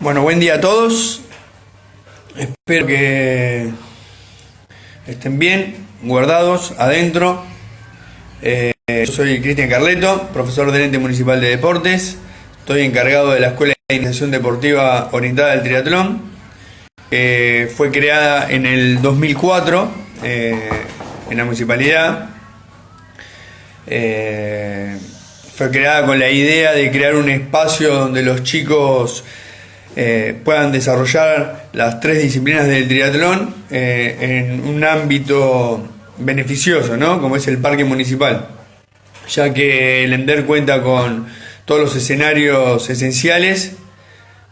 Bueno, buen día a todos. Espero que estén bien, guardados, adentro. Yo soy Cristian Carleto, profesor del Ente Municipal de Deportes. Estoy encargado de la Escuela de Iniciación Deportiva Orientada al Triatlón. Fue creada en el 2004 en la municipalidad. Fue creada con la idea de crear un espacio donde los chicos puedan desarrollar las tres disciplinas del triatlón en un ámbito beneficioso, ¿no? Como es el parque municipal, ya que el ENDER cuenta con todos los escenarios esenciales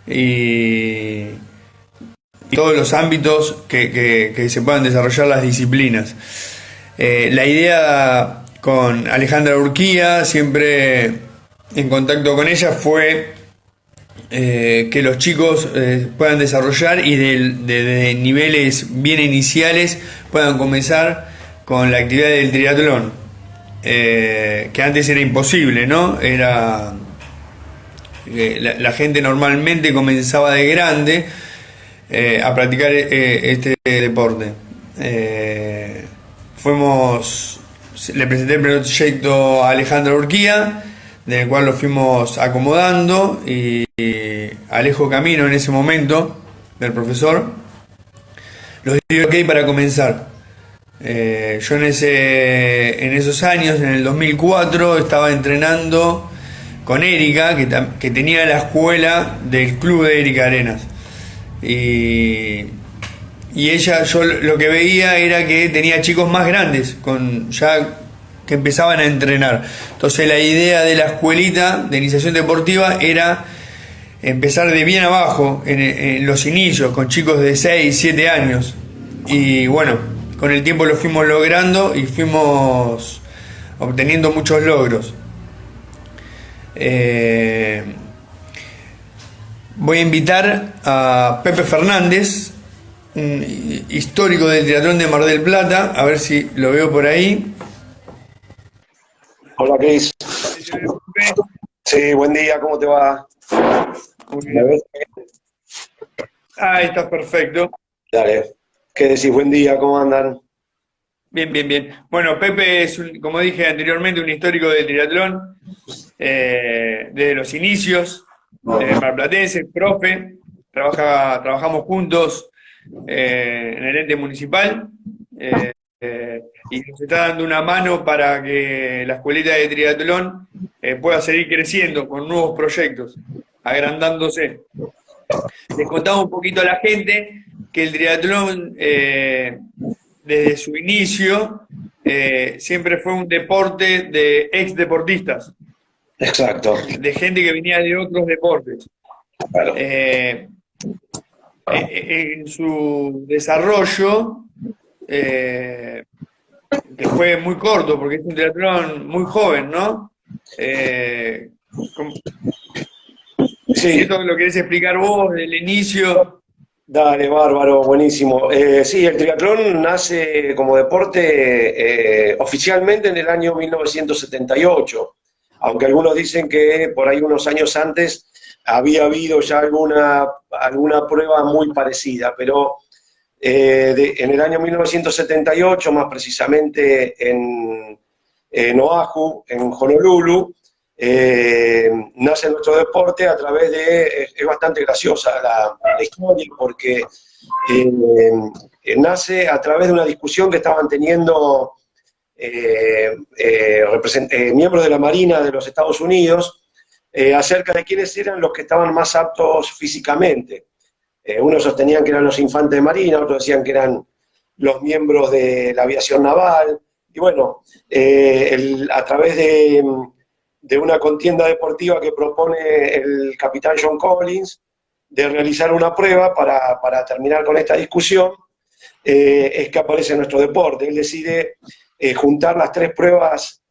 y todos los ámbitos que se puedan desarrollar las disciplinas. La idea con Alejandra Urquía, siempre en contacto con ella, fue que los chicos puedan desarrollar y de niveles bien iniciales puedan comenzar con la actividad del triatlón, que antes era imposible, ¿no? La gente normalmente comenzaba de grande a practicar este deporte. Le presenté el proyecto a Alejandra Urquía, del cual lo fuimos acomodando, y Alejo Camino, en ese momento, del profesor, los dio ok para comenzar. Yo en esos años, en el 2004, estaba entrenando con Erika, que tenía la escuela del club de Erika Arenas. Y ella, yo lo que veía era que tenía chicos más grandes, ya que empezaban a entrenar. Entonces la idea de la escuelita de iniciación deportiva era empezar de bien abajo, en los inicios, con chicos de 6, 7 años. Y bueno, con el tiempo lo fuimos logrando y fuimos obteniendo muchos logros. Voy a invitar a Pepe Fernández, un histórico del triatlón de Mar del Plata, a ver si lo veo por ahí. Hola, Cris. Sí, buen día, ¿cómo te va? ¿Me ves? Ahí está, perfecto. Dale. ¿Qué decís? Buen día, ¿cómo andan? Bien, bien, bien. Bueno, Pepe es, como dije anteriormente, un histórico del triatlón, desde los inicios, marplatense, profe, trabajamos juntos en el ente municipal, y nos está dando una mano para que la escuelita de triatlón pueda seguir creciendo con nuevos proyectos, agrandándose. Les contamos un poquito a la gente que el triatlón, desde su inicio, siempre fue un deporte de ex deportistas. Exacto. De gente que venía de otros deportes. Claro. En su desarrollo, que fue muy corto, porque es un triatlón muy joven, ¿no? Sí. Si esto lo querés explicar vos, del inicio. Dale, bárbaro, buenísimo. Sí, el triatlón nace como deporte oficialmente en el año 1978, aunque algunos dicen que por ahí unos años antes había habido ya alguna prueba muy parecida, pero en el año 1978, más precisamente en Oahu, en Honolulu, nace nuestro deporte a través es bastante graciosa la historia, porque nace a través de una discusión que estaban teniendo miembros de la Marina de los Estados Unidos acerca de quiénes eran los que estaban más aptos físicamente. Unos sostenían que eran los infantes de Marina, otros decían que eran los miembros de la aviación naval, y bueno, a través de una contienda deportiva que propone el capitán John Collins, de realizar una prueba para terminar con esta discusión, es que aparece nuestro deporte. Él decide juntar las tres pruebas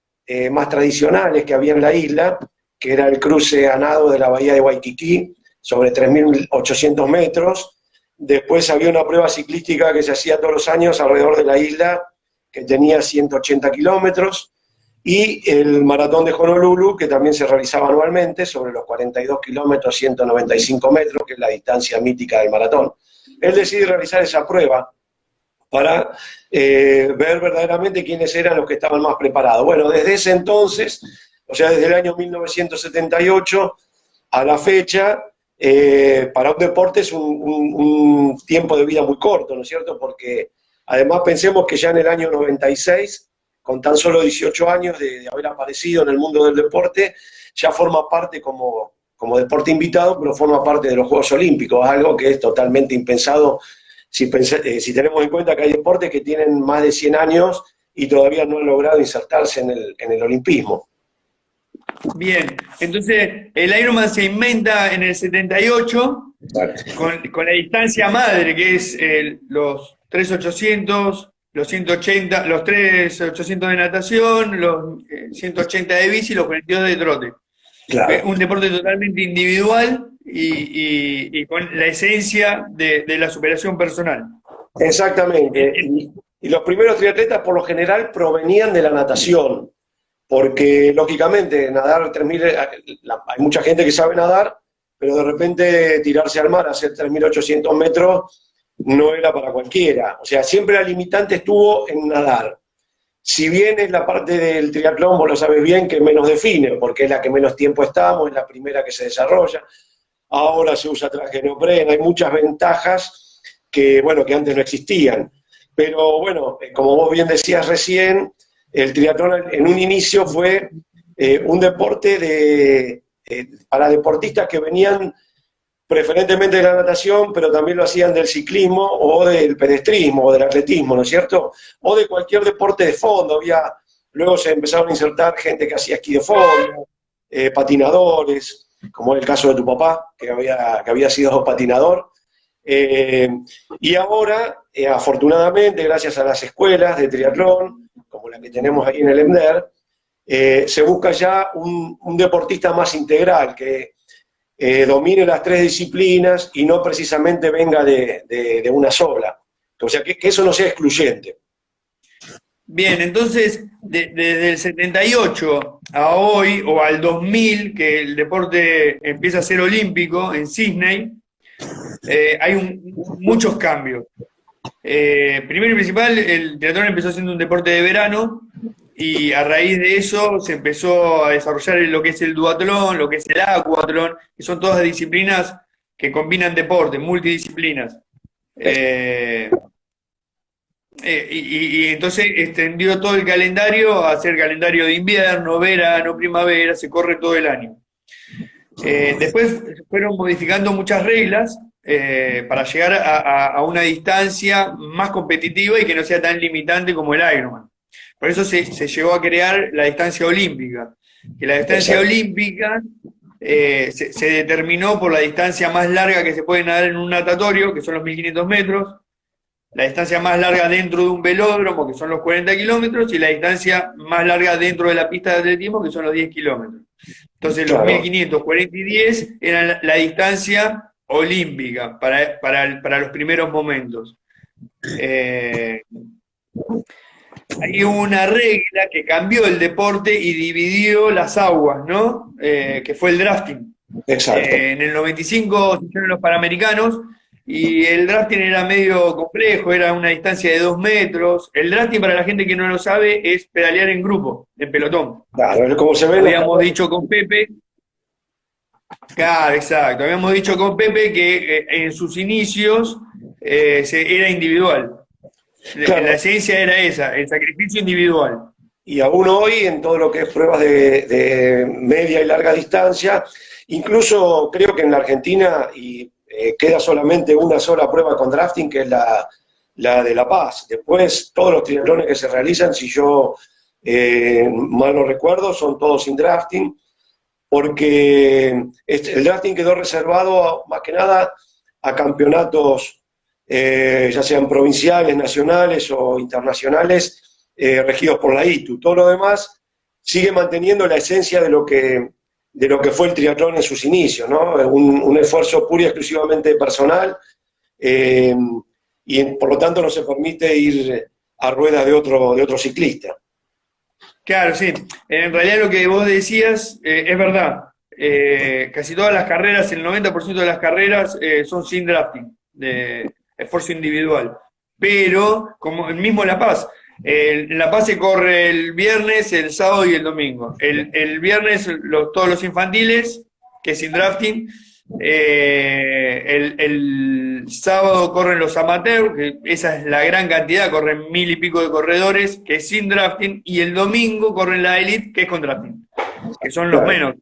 más tradicionales que había en la isla, que era el cruce a nado de la bahía de Waikiki, sobre 3.800 metros. Después había una prueba ciclística que se hacía todos los años alrededor de la isla, que tenía 180 kilómetros. y el maratón de Honolulu, que también se realizaba anualmente sobre los 42 kilómetros, 195 metros, que es la distancia mítica del maratón. Él decide realizar esa prueba para ver verdaderamente quiénes eran los que estaban más preparados. Bueno, desde ese entonces, o sea, desde el año 1978 a la fecha, para un deporte es un tiempo de vida muy corto, ¿no es cierto? Porque además pensemos que ya en el año 96, con tan solo 18 años de haber aparecido en el mundo del deporte, ya forma parte como deporte invitado, pero forma parte de los Juegos Olímpicos, algo que es totalmente impensado si tenemos en cuenta que hay deportes que tienen más de 100 años y todavía no han logrado insertarse en el olimpismo. Bien, entonces el Ironman se inventa en el 78 con la distancia madre, que es los 3.800, los 180, los 3.800 de natación, los 180 de bici y los 42 de trote. Claro. Un deporte totalmente individual y con la esencia de la superación personal. Exactamente. Y los primeros triatletas por lo general provenían de la natación, porque lógicamente nadar 3.000, hay mucha gente que sabe nadar, pero de repente tirarse al mar a hacer 3.800 metros no era para cualquiera. O sea, siempre la limitante estuvo en nadar. Si bien es la parte del triatlón, vos lo sabes bien, que menos define, porque es la que menos tiempo estamos, es la primera que se desarrolla. Ahora se usa traje neopreno, hay muchas ventajas que, bueno, que antes no existían. Pero bueno, como vos bien decías recién, el triatlón en un inicio fue un deporte para deportistas que venían preferentemente de la natación, pero también lo hacían del ciclismo o del pedestrismo o del atletismo, ¿no es cierto? O de cualquier deporte de fondo. Luego se empezaron a insertar gente que hacía esquí de fondo, patinadores, como es el caso de tu papá, que había sido patinador. Y ahora, afortunadamente, gracias a las escuelas de triatlón, como la que tenemos ahí en el EMDER, se busca ya un deportista más integral, que domine las tres disciplinas y no precisamente venga de una sola. O sea, que eso no sea excluyente. Bien, entonces, desde el 78 a hoy, o al 2000, que el deporte empieza a ser olímpico en Sydney, hay muchos cambios. Primero y principal, el triatlón empezó siendo un deporte de verano, y a raíz de eso se empezó a desarrollar lo que es el duatlón, lo que es el aquatlón, que son todas disciplinas que combinan deporte, multidisciplinas. Y entonces extendió todo el calendario a ser calendario de invierno, verano, primavera, se corre todo el año. Después se fueron modificando muchas reglas para llegar a una distancia más competitiva y que no sea tan limitante como el Ironman. Por eso se llegó a crear la distancia olímpica, que la distancia olímpica se determinó por la distancia más larga que se puede nadar en un natatorio, que son los 1.500 metros, la distancia más larga dentro de un velódromo, que son los 40 kilómetros, y la distancia más larga dentro de la pista de atletismo, que son los 10 kilómetros. Entonces los 1.500, 40 y 10 eran la distancia olímpica para los primeros momentos. Hay una regla que cambió el deporte y dividió las aguas, ¿no? Que fue el drafting. Exacto. En el 95 se hicieron los Panamericanos y el drafting era medio complejo, era una distancia de 2 metros. El drafting, para la gente que no lo sabe, es pedalear en grupo, en pelotón. Claro, como se ve. Habíamos dicho con Pepe. Claro, exacto. Habíamos dicho con Pepe que en sus inicios era individual. Claro. La esencia era esa, el sacrificio individual. Y aún hoy, en todo lo que es pruebas de media y larga distancia, incluso creo que en la Argentina queda solamente una sola prueba con drafting, que es la de La Paz. Después, todos los triatlones que se realizan, si yo mal no recuerdo, son todos sin drafting, porque el drafting quedó reservado más que nada a campeonatos ya sean provinciales, nacionales o internacionales, regidos por la ITU. Todo lo demás sigue manteniendo la esencia de lo que fue el triatlón en sus inicios, ¿no? Un esfuerzo puro y exclusivamente personal, y por lo tanto no se permite ir a ruedas de otro ciclista. Claro, sí. En realidad lo que vos decías es verdad. Casi todas las carreras, el 90% de las carreras son sin drafting, de esfuerzo individual. Pero, como el mismo La Paz, en La Paz se corre el viernes, el sábado y el domingo. El viernes todos los infantiles, que es sin drafting. El sábado corren los amateurs, que esa es la gran cantidad, corren 1000 y pico de corredores, que es sin drafting, y el domingo corren la elite, que es con drafting, que son los Claro. menos.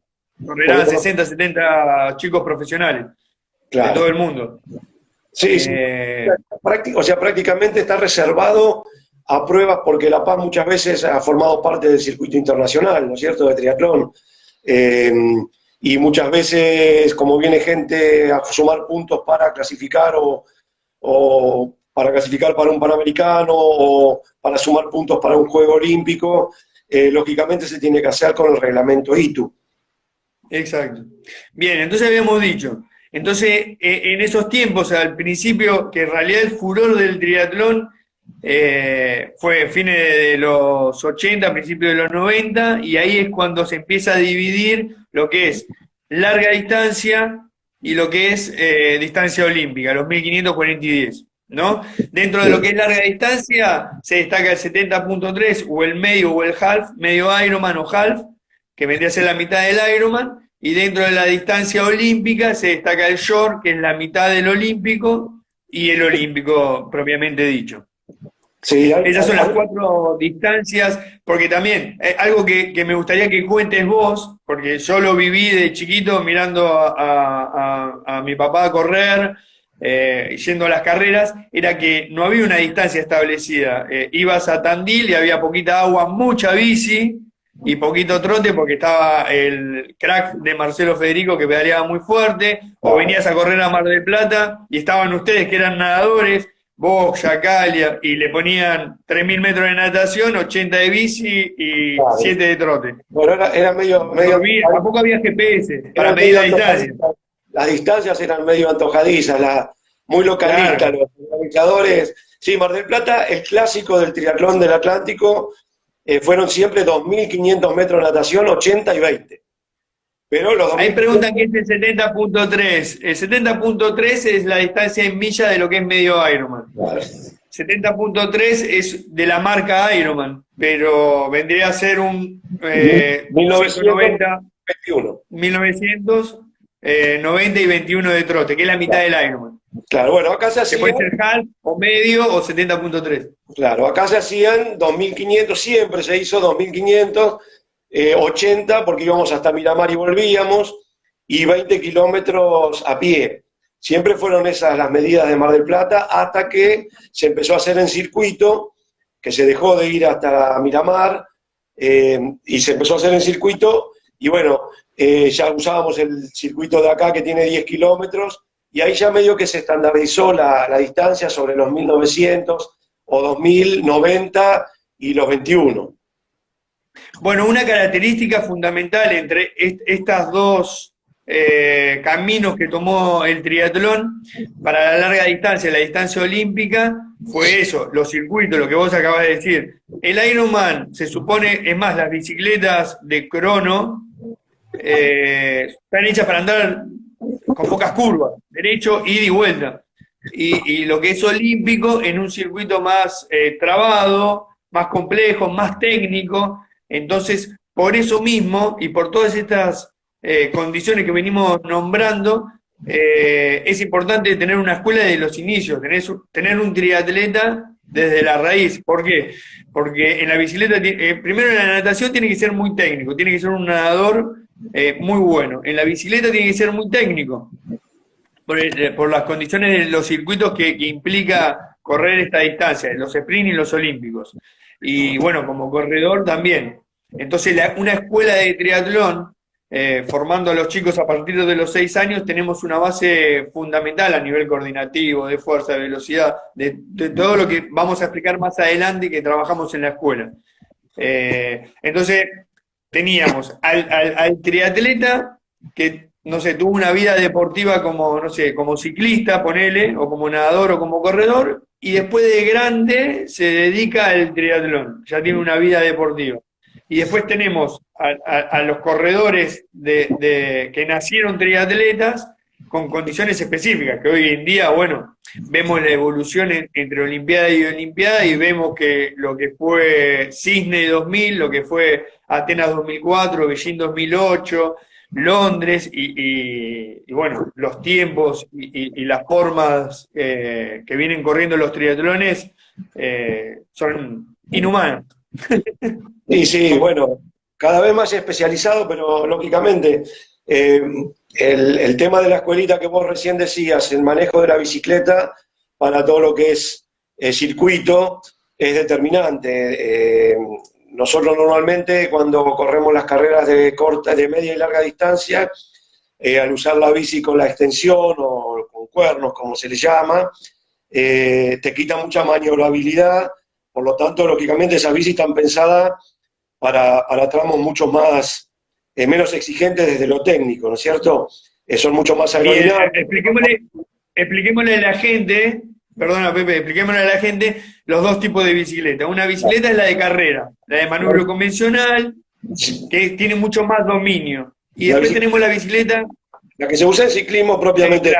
Correrán 60, 70 chicos profesionales de todo Claro. el mundo. Sí, sí. Eh, O sea, prácticamente está reservado a pruebas porque La Paz muchas veces ha formado parte del circuito internacional, ¿no es cierto?, de triatlón. Eh, y muchas veces, como viene gente a sumar puntos para clasificar o para clasificar para un Panamericano o para sumar puntos para un Juego Olímpico, lógicamente se tiene que hacer con el reglamento ITU. Exacto. Bien, entonces habíamos dicho, entonces en esos tiempos, al principio, que en realidad el furor del triatlón fue fines de los 80, principios de los 90, y ahí es cuando se empieza a dividir lo que es larga distancia y lo que es distancia olímpica, los 1500, 40 y 10, ¿no? Dentro de lo que es larga distancia se destaca el 70.3 o el medio o el half, medio Ironman o half, que vendría a ser la mitad del Ironman, y dentro de la distancia olímpica se destaca el short, que es la mitad del olímpico, y el olímpico propiamente dicho. Sí, Esas son las 4 distancias, porque también, algo que me gustaría que cuentes vos, porque yo lo viví de chiquito mirando a mi papá correr, yendo a las carreras, era que no había una distancia establecida. Ibas a Tandil y había poquita agua, mucha bici y poquito trote porque estaba el crack de Marcelo Federico que pedaleaba muy fuerte, o venías a correr a Mar del Plata y estaban ustedes que eran nadadores, vos, Yacalia, y le ponían 3000 metros de natación, 80 de bici y claro. 7 de trote. Bueno, era medio, Tampoco había GPS para era medir medio la distancia. las distancias eran medio antojadizas, muy localistas, Claro. los organizadores. Sí, Mar del Plata, el clásico del triatlón del Atlántico, fueron siempre 2.500 metros de natación, 80 y 20. Pero los Ahí 2.500... preguntan qué es el 70.3. El 70.3 es la distancia en millas de lo que es medio Ironman. Claro. 70.3 es de la marca Ironman, pero vendría a ser un 1990, 21. 1900, 90 y 21 de trote, que es la mitad del Ironman. Claro, bueno, acá se Que hacían, puede ser half o medio o 70.3. claro, acá se hacían 2.500, siempre se hizo 2.500, 80 porque íbamos hasta Miramar y volvíamos, y 20 kilómetros a pie. Siempre fueron esas las medidas de Mar del Plata hasta que se empezó a hacer en circuito, que se dejó de ir hasta Miramar y se empezó a hacer en circuito y bueno, ya usábamos el circuito de acá que tiene 10 kilómetros y ahí ya medio que se estandarizó la distancia sobre los 1900 o 2090 y los 21. Bueno, una característica fundamental entre estas dos caminos que tomó el triatlón para la larga distancia, la distancia olímpica, fue eso, los circuitos, lo que vos acabas de decir. El Ironman se supone, es más, las bicicletas de crono están hechas para andar con pocas curvas, derecho, ida y vuelta. Y lo que es olímpico en un circuito más trabado, más complejo, más técnico. Entonces, por eso mismo y por todas estas condiciones que venimos nombrando, es importante tener una escuela de los inicios, tener un triatleta desde la raíz. ¿Por qué? Porque en la bicicleta, primero en la natación tiene que ser muy técnico, tiene que ser un nadador muy bueno. En la bicicleta tiene que ser muy técnico, por las condiciones de los circuitos que implica correr esta distancia, los sprint y los olímpicos. Y bueno, como corredor también. Entonces, una escuela de triatlón, formando a los chicos a partir de los 6 años, tenemos una base fundamental a nivel coordinativo, de fuerza, de velocidad, de todo lo que vamos a explicar más adelante y que trabajamos en la escuela. Entonces, teníamos al triatleta que, no sé, tuvo una vida deportiva como, no sé, como ciclista, ponele, o como nadador o como corredor, y después de grande se dedica al triatlón, ya tiene una vida deportiva. y después tenemos a los corredores que nacieron triatletas con condiciones específicas, que hoy en día, bueno, vemos la evolución entre Olimpiada y Olimpiada y vemos que lo que fue Sydney 2000, lo que fue Atenas 2004, Beijing 2008, Londres y bueno, los tiempos y las formas que vienen corriendo los triatlones son inhumanas. Y sí, bueno, cada vez más especializado, pero lógicamente el tema de la escuelita que vos recién decías, el manejo de la bicicleta para todo lo que es circuito, es determinante. Nosotros normalmente cuando corremos las carreras de corta, de media y larga distancia, al usar la bici con la extensión o con cuernos, como se le llama, te quita mucha maniobrabilidad, por lo tanto, lógicamente esas bicis están pensadas para tramos mucho más, menos exigentes desde lo técnico, ¿no es cierto? Son mucho más Bien, aerodinámicos. expliquémosle a la gente, perdona Pepe, expliquémosle a la gente los dos tipos de bicicleta. Una bicicleta es la de carrera, la de manubrio convencional, que tiene mucho más dominio. Y después tenemos la bicicleta... La que se usa en ciclismo propiamente.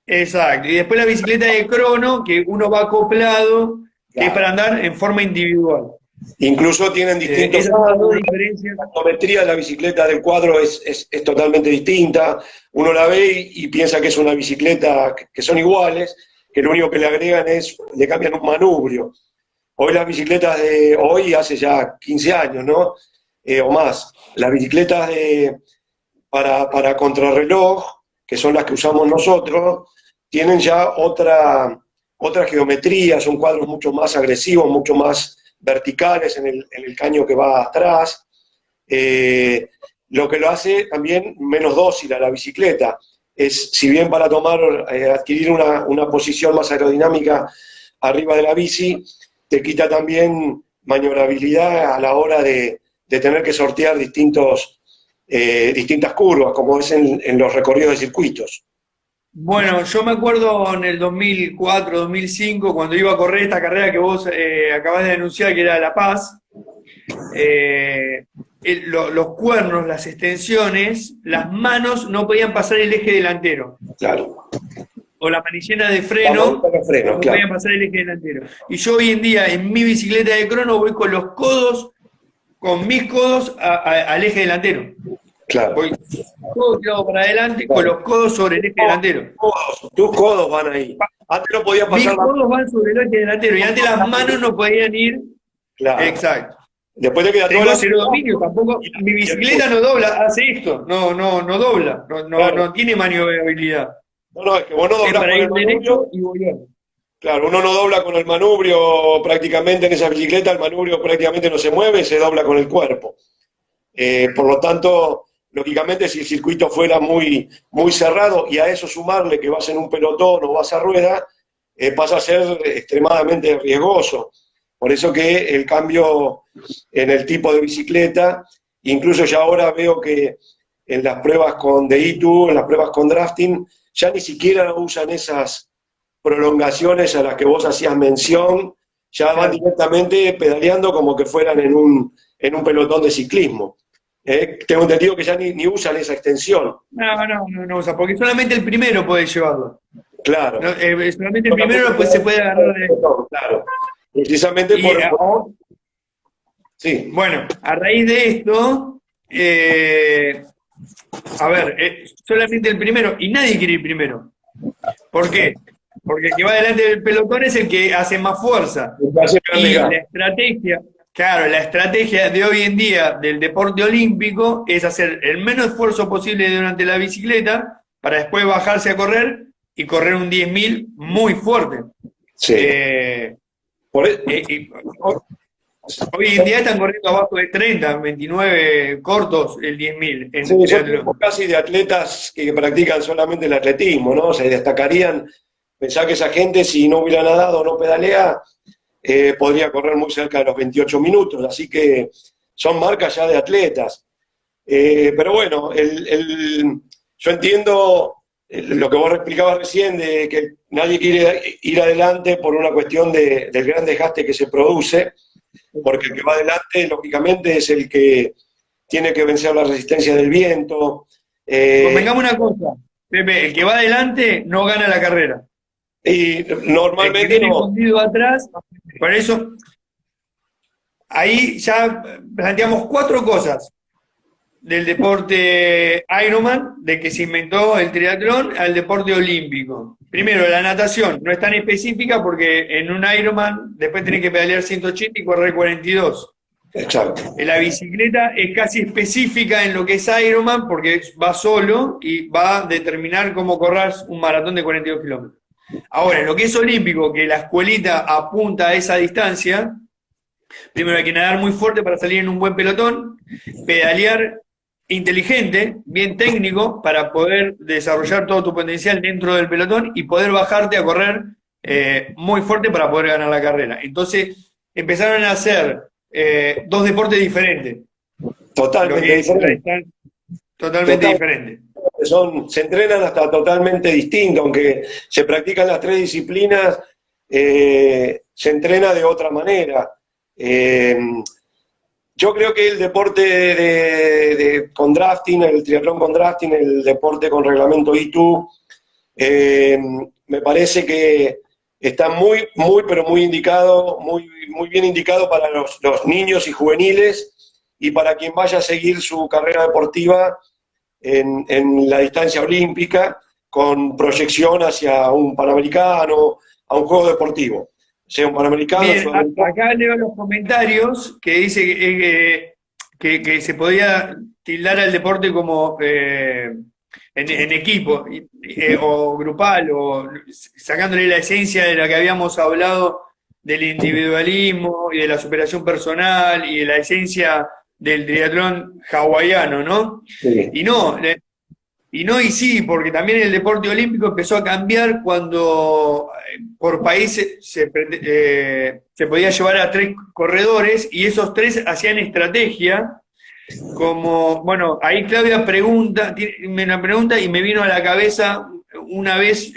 Exacto. Y después la bicicleta de crono, que uno va acoplado, que es para andar en forma individual. Incluso tienen distintos esas son las dos diferencias. La geometría de la bicicleta del cuadro es totalmente distinta. Uno la ve y piensa que es una bicicleta que son iguales, que lo único que le agregan le cambian un manubrio. Hoy las bicicletas de hoy, hace ya 15 años, ¿no? O más, las bicicletas para contrarreloj, que son las que usamos nosotros, tienen ya otra geometría, son cuadros mucho más agresivos, mucho más verticales en el caño que va atrás, lo que lo hace también menos dócil a la bicicleta. Si bien para adquirir una posición más aerodinámica arriba de la bici, te quita también maniobrabilidad a la hora de tener que sortear distintas curvas, como es en los recorridos de circuitos. Bueno, yo me acuerdo en el 2004, 2005, cuando iba a correr esta carrera que vos acabás de anunciar, que era La Paz, los cuernos, las extensiones, las manos no podían pasar el eje delantero. Claro. O la manillena de freno, no podían pasar el eje delantero. Y yo hoy en día, en mi bicicleta de crono, voy con los codos, con mis codos al eje delantero. Claro. Voy todo tirado para adelante, con los codos sobre el eje delantero. Tus codos van ahí. Antes no podía pasar. Mis codos van sobre el eje delantero y antes las manos no podían ir. Claro. Exacto. Después te queda Tengo cero dominio, tampoco. Mi bicicleta no dobla, hace esto, no dobla, no tiene maniobrabilidad. No, es que vos no doblás para con ir el manubrio. derecho y volver. Claro, uno no dobla con el manubrio prácticamente en esa bicicleta, el manubrio prácticamente no se mueve, se dobla con el cuerpo. Por lo tanto, lógicamente, si el circuito fuera muy, muy cerrado y a eso sumarle que vas en un pelotón o vas a rueda, pasa a ser extremadamente riesgoso. Por eso que el cambio en el tipo de bicicleta, incluso ya ahora veo que en las pruebas con DI2, en las pruebas con drafting, ya ni siquiera usan esas prolongaciones a las que vos hacías mención, ya van directamente pedaleando como que fueran en un pelotón de ciclismo. Tengo entendido que ya ni usan esa extensión. No usa, porque solamente el primero puede llevarlo. Claro. Solamente el primero después se puede agarrar de... Claro. Precisamente Sí. Bueno, a raíz de esto, solamente el primero, y nadie quiere ir primero. ¿Por qué? Porque el que va delante del pelotón es el que hace más fuerza. Y la estrategia de hoy en día del deporte olímpico es hacer el menos esfuerzo posible durante la bicicleta para después bajarse a correr y correr un 10.000 muy fuerte. Sí. Hoy en día están corriendo abajo de 30, 29 cortos el 10.000. Sí, son casi de atletas que practican solamente el atletismo, ¿no? Se destacarían, pensá que esa gente si no hubiera nadado o no pedalea, podría correr muy cerca de los 28 minutos, así que son marcas ya de atletas. Pero bueno, yo entiendo lo que vos explicabas recién, de que nadie quiere ir adelante por una cuestión del gran desgaste que se produce. porque el que va adelante, lógicamente, es el que tiene que vencer la resistencia del viento. Convengamos una cosa, Pepe, el que va adelante no gana la carrera. Y El que normalmente viene no. escondido atrás, por eso, ahí ya planteamos 4 cosas del deporte Ironman, de que se inventó el triatlón, al deporte olímpico. Primero, la natación no es tan específica porque en un Ironman después tenés que pedalear 180 y correr 42. Exacto. La bicicleta es casi específica en lo que es Ironman porque va solo y va a determinar cómo corras un maratón de 42 kilómetros. Ahora, en lo que es olímpico, que la escuelita apunta a esa distancia, primero hay que nadar muy fuerte para salir en un buen pelotón, pedalear inteligente, bien técnico, para poder desarrollar todo tu potencial dentro del pelotón y poder bajarte a correr muy fuerte para poder ganar la carrera. Entonces empezaron a hacer 2 deportes diferentes. Totalmente diferente. Totalmente diferente. Se entrenan hasta totalmente distinto, aunque se practican las 3 disciplinas, se entrena de otra manera. Yo creo que el deporte con drafting, el triatlón con drafting, el deporte con reglamento ITU, me parece que está pero muy indicado, muy bien indicado para los niños y juveniles y para quien vaya a seguir su carrera deportiva en la distancia olímpica, con proyección hacia un Panamericano, a un juego deportivo. Sea un Panamericano. Bien, acá leo los comentarios que dice que se podía tildar al deporte como en equipo o grupal, o sacándole la esencia de la que habíamos hablado del individualismo y de la superación personal y de la esencia del triatlón hawaiano, ¿no? Sí. Y sí, porque también el deporte olímpico empezó a cambiar cuando por país se podía llevar a 3 corredores y esos 3 hacían estrategia, como, bueno, ahí Claudia me la pregunta y me vino a la cabeza una vez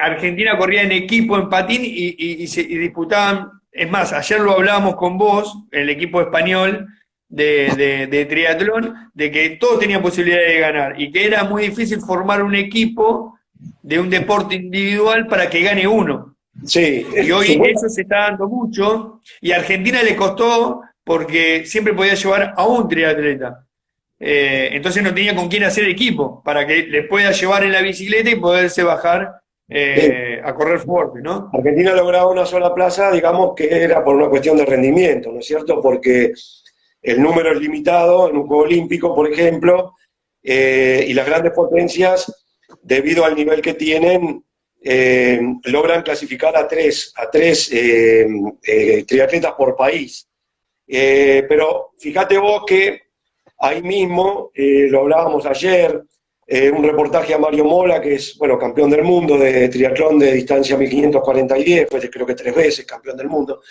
Argentina corría en equipo en patín y disputaban, es más, ayer lo hablábamos con vos, el equipo español, de triatlón, de que todos tenían posibilidad de ganar y que era muy difícil formar un equipo de un deporte individual para que gane uno. Sí, y hoy eso se está dando mucho y a Argentina le costó porque siempre podía llevar a un triatleta. Entonces no tenía con quién hacer equipo para que le pueda llevar en la bicicleta y poderse bajar a correr fuerte, ¿no? Argentina lograba una sola plaza, digamos que era por una cuestión de rendimiento, ¿no es cierto? Porque el número es limitado en un juego olímpico, por ejemplo, y las grandes potencias, debido al nivel que tienen, logran clasificar a tres triatletas por país. Pero fíjate vos que ahí mismo, lo hablábamos ayer, un reportaje a Mario Mola, que es, bueno, campeón del mundo de triatlón de distancia 1500, 40 y 10, pues creo que 3 veces campeón del mundo.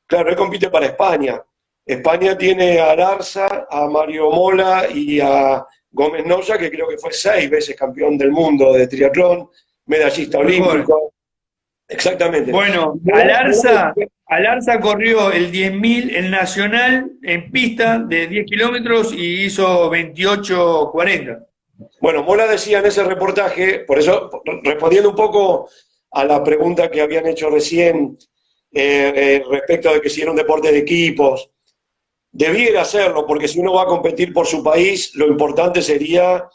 Claro, él compite para España. España tiene a Alarza, a Mario Mola y a Gómez Noya, que creo que fue 6 veces campeón del mundo de triatlón, medallista olímpico. Exactamente. Bueno, Alarza corrió el 10.000, el nacional, en pista de 10 kilómetros y hizo 28:40. Bueno, Mola decía en ese reportaje, por eso, respondiendo un poco a la pregunta que habían hecho recién respecto de que si era un deporte de equipos, debiera hacerlo, porque si uno va a competir por su país, lo importante sería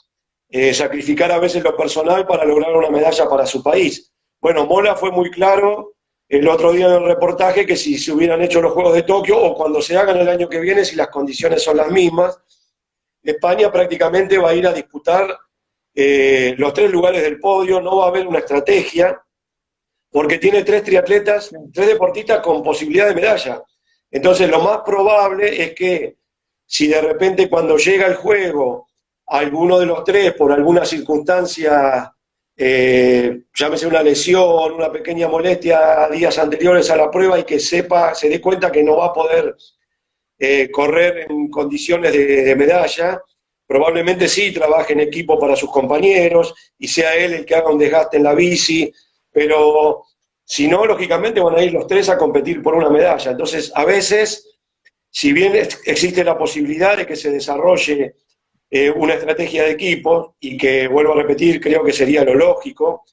sacrificar a veces lo personal para lograr una medalla para su país. Bueno, Mola fue muy claro el otro día en el reportaje que si se hubieran hecho los Juegos de Tokio o cuando se hagan el año que viene, si las condiciones son las mismas, España prácticamente va a ir a disputar los 3 lugares del podio, no va a haber una estrategia, porque tiene 3 triatletas, 3 deportistas con posibilidad de medalla. Entonces lo más probable es que si de repente cuando llega el juego alguno de los 3 por alguna circunstancia, llámese una lesión, una pequeña molestia días anteriores a la prueba y que se dé cuenta que no va a poder correr en condiciones de medalla, probablemente sí trabaje en equipo para sus compañeros y sea él el que haga un desgaste en la bici, pero Si no, lógicamente van a ir los tres a competir por una medalla. Entonces, a veces, si bien existe la posibilidad de que se desarrolle una estrategia de equipo, y que, vuelvo a repetir, creo que sería lo lógico,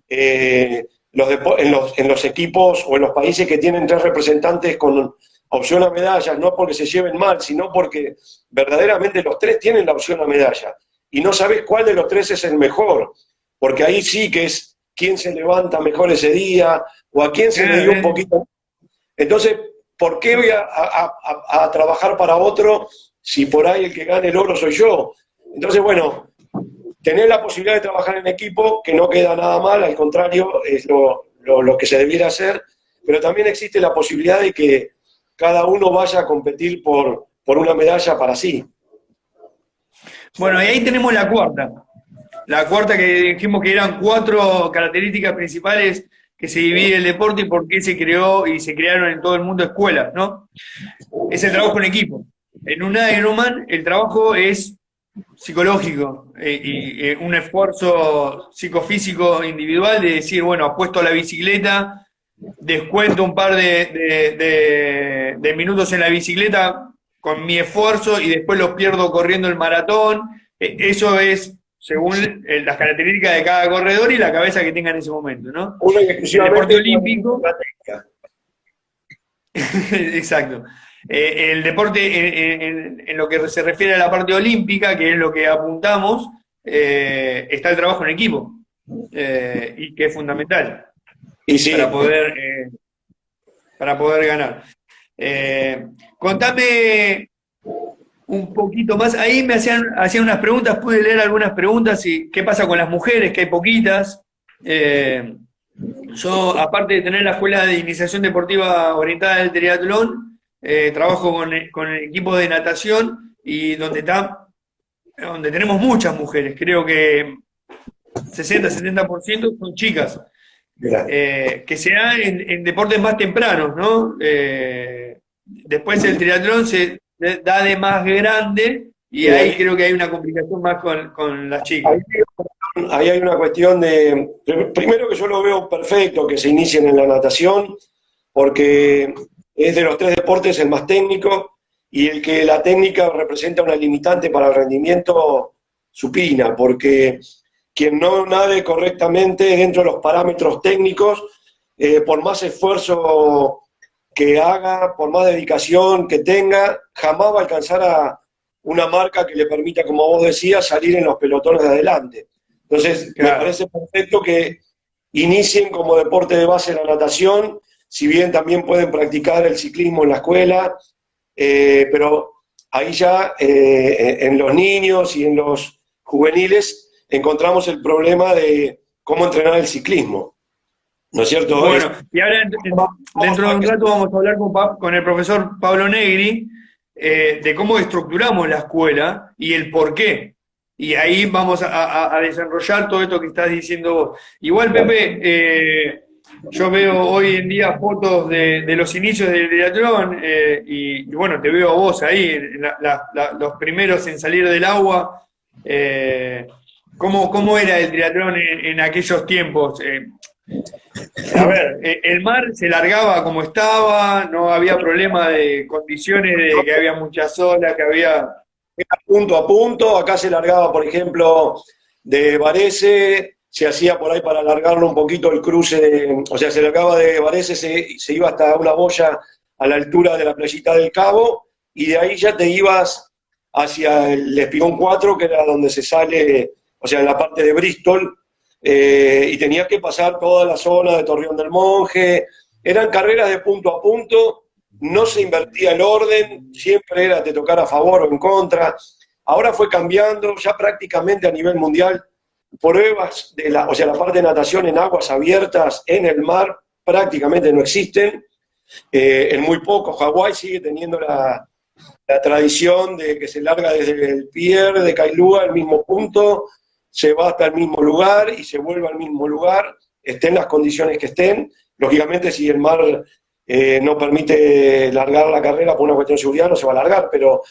en los equipos o en los países que tienen tres representantes con opción a medallas, no porque se lleven mal, sino porque verdaderamente los tres tienen la opción a medalla, y no sabes cuál de los tres es el mejor, porque ahí sí que es quién se levanta mejor ese día, o a quién se le dio un poquito. Entonces, ¿por qué voy a trabajar para otro si por ahí el que gane el oro soy yo? Entonces, bueno, tener la posibilidad de trabajar en equipo, que no queda nada mal, al contrario, es lo que se debiera hacer, pero también existe la posibilidad de que cada uno vaya a competir por una medalla para sí. Bueno, y ahí tenemos la cuarta. La cuarta, que dijimos que eran 4 características principales que se divide el deporte y por qué se creó y se crearon en todo el mundo escuelas, ¿no? Es el trabajo en equipo. En un Ironman el trabajo es psicológico y un esfuerzo psicofísico individual de decir, bueno, apuesto a la bicicleta, descuento un par de minutos en la bicicleta con mi esfuerzo y después los pierdo corriendo el maratón. Eso es según las características de cada corredor y la cabeza que tenga en ese momento, ¿no? El deporte olímpico. Exacto. El deporte, en lo que se refiere a la parte olímpica, que es lo que apuntamos, está el trabajo en equipo, y que es fundamental y sí, para poder ganar. Contame un poquito más. Ahí me hacían unas preguntas, pude leer algunas preguntas, y qué pasa con las mujeres, que hay poquitas. Yo, aparte de tener la escuela de iniciación deportiva orientada al triatlón, trabajo con el equipo de natación, y donde tenemos muchas mujeres, creo que 60-70% son chicas, que se dan en deportes más tempranos, ¿no? Después el triatlón se da de más grande, y ahí creo que hay una complicación más con las chicas. Ahí hay una cuestión de, primero, que yo lo veo perfecto que se inicien en la natación, porque es de los tres deportes el más técnico, y el que la técnica representa una limitante para el rendimiento supina, porque quien no nade correctamente dentro de los parámetros técnicos, por más esfuerzo que haga, por más dedicación que tenga, jamás va a alcanzar a una marca que le permita, como vos decías, salir en los pelotones de adelante. Entonces, claro, me parece perfecto que inicien como deporte de base la natación, si bien también pueden practicar el ciclismo en la escuela, pero ahí ya en los niños y en los juveniles encontramos el problema de cómo entrenar el ciclismo, ¿no es cierto? Bueno, y ahora dentro de un rato vamos a hablar con el profesor Pablo Negri de cómo estructuramos la escuela y el por qué. Y ahí vamos a desarrollar todo esto que estás diciendo vos. Igual, Pepe, yo veo hoy en día fotos de los inicios del triatlón, y bueno, te veo a vos ahí, los primeros en salir del agua. ¿Cómo era el triatlón en aquellos tiempos? A ver, el mar se largaba como estaba, no había problema de condiciones, de que había muchas olas, que había... Era punto a punto. Acá se largaba, por ejemplo, de Varese, se hacía por ahí para alargarlo un poquito el cruce, o sea, se largaba de Varese, se iba hasta una boya a la altura de la playita del Cabo, y de ahí ya te ibas hacia el Espigón 4, que era donde se sale, o sea, en la parte de Bristol, y tenías que pasar toda la zona de Torreón del Monje. Eran carreras de punto a punto, no se invertía el orden, siempre era de tocar a favor o en contra. Ahora fue cambiando, ya prácticamente a nivel mundial, pruebas o sea, la parte de natación en aguas abiertas, en el mar, prácticamente no existen. En muy poco, Hawái sigue teniendo la tradición de que se larga desde el pier de Kailua al mismo punto, se va hasta el mismo lugar y se vuelve al mismo lugar, estén las condiciones que estén. Lógicamente, si el mar no permite largar la carrera por una cuestión de seguridad, no se va a largar, pero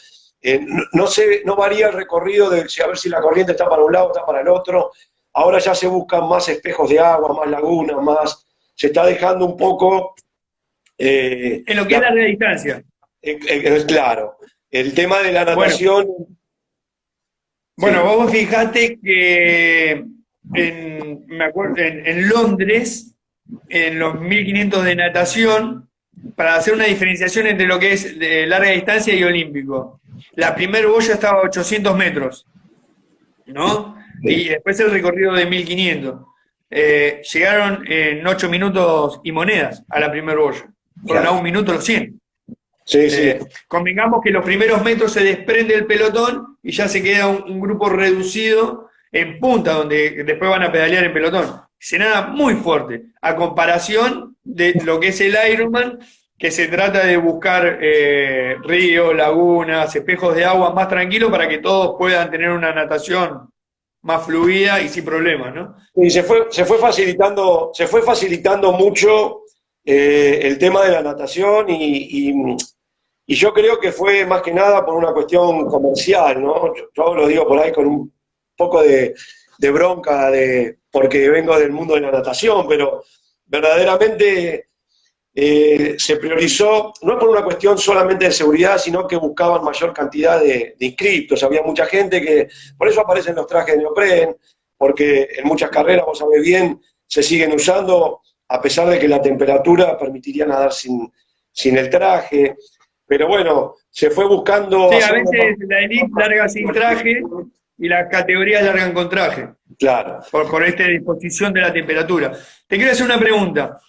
no varía el recorrido de a ver si la corriente está para un lado o está para el otro. Ahora ya se buscan más espejos de agua, más lagunas, se está dejando un poco... En lo que es la larga distancia. claro, el tema de la Bueno, natación... bueno, Sí, vos fijate que me acuerdo, en Londres, en los 1500 de natación, para hacer una diferenciación entre lo que es de larga distancia y olímpico, la primera boya estaba a 800 metros, ¿no? Y sí, después el recorrido de 1500. Llegaron en 8 minutos y monedas a la primera boya. Fueron a claro. 1 minuto los 100. Sí, sí, Convengamos que los primeros metros se desprende el pelotón y ya se queda un grupo reducido en punta, donde después van a pedalear en pelotón. Se nada muy fuerte, a comparación de lo que es el Ironman, que se trata de buscar ríos, lagunas, espejos de agua más tranquilos para que todos puedan tener una natación más fluida y sin problemas, ¿no? y se fue facilitando mucho el tema de la natación y yo creo que fue más que nada por una cuestión comercial, ¿no? Yo lo digo por ahí con un poco de bronca porque vengo del mundo de la natación, pero verdaderamente se priorizó, no es por una cuestión solamente de seguridad, sino que buscaban mayor cantidad de inscriptos. Había mucha gente que, por eso aparecen los trajes de neopren, porque en muchas carreras, vos sabés bien, se siguen usando, a pesar de que la temperatura permitiría nadar sin el traje. Pero bueno, se fue buscando Sí, a hacerlo veces la más elite larga sin traje y las categorías largan con traje, claro. por esta disposición de la temperatura. Te quiero hacer una pregunta,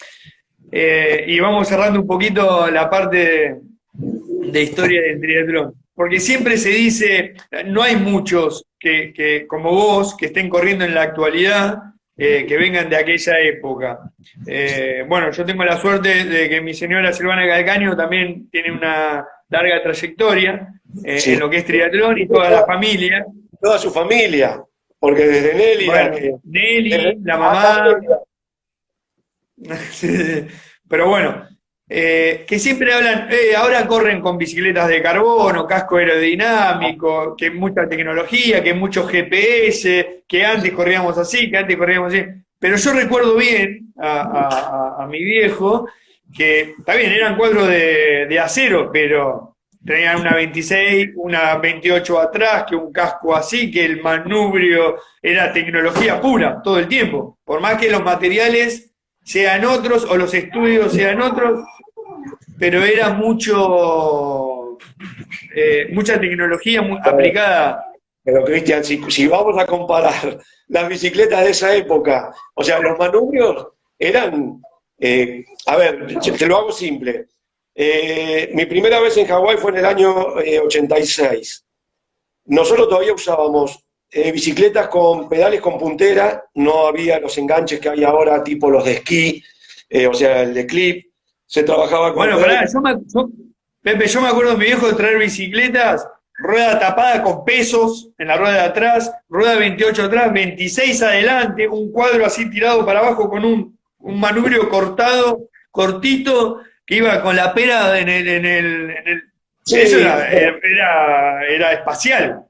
y vamos cerrando un poquito la parte de historia del triatlón, porque siempre se dice, no hay muchos como vos, que estén corriendo en la actualidad, que vengan de aquella época. Bueno, yo tengo la suerte de que mi señora Silvana Calcaño también tiene una larga trayectoria Sí. en lo que es triatlón y toda la familia. Toda su familia, porque desde Nelly, Bueno, Nelly, la hasta mamá, pero bueno, que siempre hablan, ahora corren con bicicletas de carbono, casco aerodinámico, que mucha tecnología, que mucho GPS, que antes corríamos así, que antes corríamos así. Pero yo recuerdo bien a mi viejo, que está bien, eran cuadros de acero, pero tenían una 26, una 28 atrás, que un casco así, que el manubrio era tecnología pura todo el tiempo. Por más que los materiales sean otros o los estudios sean otros, pero era mucha tecnología aplicada. Pero Cristian, si vamos a comparar las bicicletas de esa época, o sea, los manubrios eran, a ver, te lo hago simple. Mi primera vez en Hawái fue en el año 86. Nosotros todavía usábamos bicicletas con pedales con puntera, no había los enganches que hay ahora, tipo los de esquí, o sea, el de clip. Se trabajaba con Bueno, pedales. pará, Pepe, yo me acuerdo de mi viejo de traer bicicletas, rueda tapada con pesos en la rueda de atrás, rueda 28 atrás, 26 adelante, un cuadro así tirado para abajo con un manubrio cortado, cortito, que iba con la pera eso Sí, era espacial.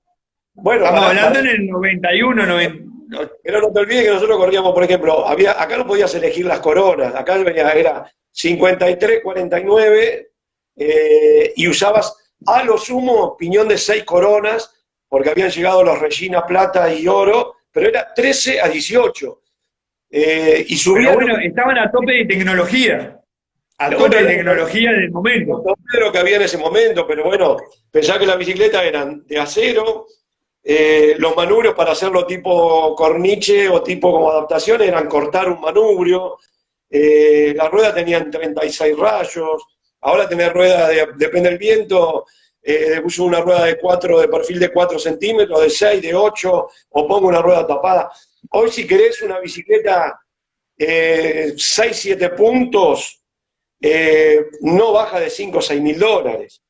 bueno, Estamos pará, hablando en el 91, 90. pero no te olvides que nosotros corríamos, por ejemplo, acá no podías elegir las coronas, acá era 53, 49, y usabas a lo sumo piñón de 6 coronas, porque habían llegado los Regina Plata y Oro, pero era 13 a 18. Y Pero subían bueno, estaban a tope de tecnología, a tope bueno, de tecnología del momento. no sé lo que había en ese momento, pero bueno, pensá que las bicicletas eran de acero, los manubrios para hacerlo tipo corniche o tipo como adaptación eran cortar un manubrio, las ruedas tenían 36 rayos, ahora tener ruedas, depende del viento, uso una rueda de 4, de perfil de 4 centímetros, de 6, de 8, o pongo una rueda tapada. Hoy si querés una bicicleta 6, 7 puntos, no baja de 5 o 6 mil dólares.